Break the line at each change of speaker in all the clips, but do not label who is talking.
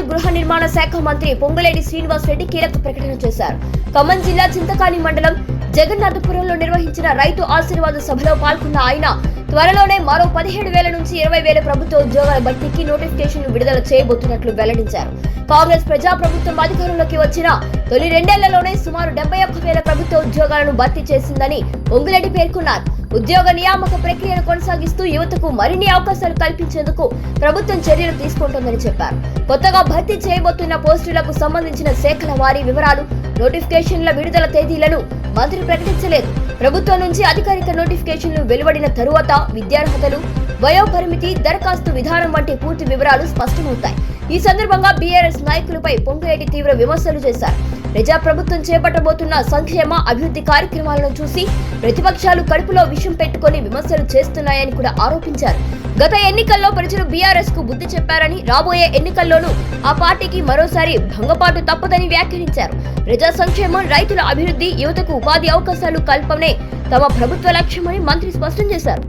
Revenue గృహ నిర్మాణ శాఖ మంత్రి పొంగులేటి శ్రీనివాస్ రెడ్డి కీలక ప్రకటన చేశారు. ఖమ్మం జిల్లా చింతకాని మండలం జగన్నాథపురంలో నిర్వహించిన రైతు ఆశీర్వాద సభలో పాల్గొన్న ఆయన త్వరలోనే మరో 17,000 నుంచి 20,000 ప్రభుత్వ ఉద్యోగాల భర్తీకి నోటిఫికేషన్లు విడుదల చేయబోతున్నట్లు వెల్లడించారు. కాంగ్రెస్ ప్రజాప్రభుత్వం అధికారంలోకి వచ్చిన తొలి 2 ఏళ్లలోనే సుమారు 71,000 ప్రభుత్వ ఉద్యోగాలను భర్తీ చేసిందని పొంగులేటి పేర్కొన్నారు. ఉద్యోగ నియామక ప్రక్రియను కొనసాగిస్తూ యువతకు మరిన్ని అవకాశాలు కల్పించేందుకు ప్రభుత్వం చర్యలు తీసుకుంటోందని చెప్పారు. కొత్తగా భర్తీ చేయబోతున్న పోస్టులకు సంబంధించిన శాఖల వారీ వివరాలు, నోటిఫికేషన్ల విడుదల తేదీలను మంత్రి ప్రకటించలేదు. ప్రభుత్వం నుంచి అధికారిక నోటిఫికేషన్లు వెలువడిన తరువాత విద్యార్హతలు, వయోపరిమితి, దరఖాస్తు విధానం వంటి పూర్తి వివరాలు స్పష్టమవుతాయి. ఈ సందర్భంగా బీఆర్ఎస్ నాయకులపై పొంగులేటి తీవ్ర విమర్శలు చేశారు. ప్రజాప్రభుత్వం చేపట్టబోతున్న సంక్షేమ అభివృద్ధి కార్యక్రమాలను చూసి ప్రతిపక్షాలు కడుపులో విషం పెట్టుకుని విమర్శలు చేస్తున్నాయని కూడా ఆరోపించారు. గత ఎన్నికల్లో ప్రజలు బీఆర్ఎస్ కు బుద్ధి చెప్పారని, రాబోయే ఎన్నికల్లోనూ ఆ పార్టీకి మరోసారి భంగపాటు తప్పదని వ్యాఖ్యానించారు. ప్రజా సంక్షేమం, రైతుల అభివృద్ధి, యువతకు ఉపాధి అవకాశాలు కల్పనే తమ ప్రభుత్వ లక్ష్యమని మంత్రి స్పష్టం చేశారు.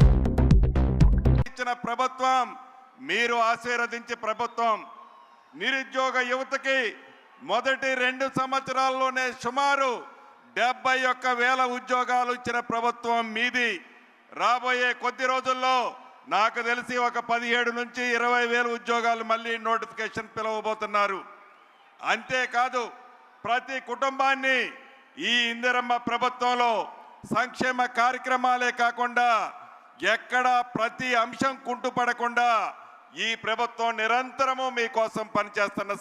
ప్రభుత్వం మీరు ఆశీర్వదించే ప్రభుత్వం. నిరుద్యోగ యువతకి మొదటి 2 సంవత్సరాల్లోనే సుమారు 71,000 ఉద్యోగాలు ఇచ్చిన ప్రభుత్వం మీది. రాబోయే కొద్ది రోజుల్లో నాకు తెలిసి ఒక 17 నుంచి 20,000 ఉద్యోగాలు మళ్ళీ నోటిఫికేషన్ పిలవబోతున్నారు. అంతేకాదు ప్రతి కుటుంబాన్ని ఈ ఇందిరమ్మ ప్రభుత్వంలో సంక్షేమ కార్యక్రమాలే కాకుండా ఎక్కడ ప్రతి అంశం కుంటుపడకుండా ఈ ప్రభుత్వం నిరంతరము మీకోసం పనిచేస్తున్న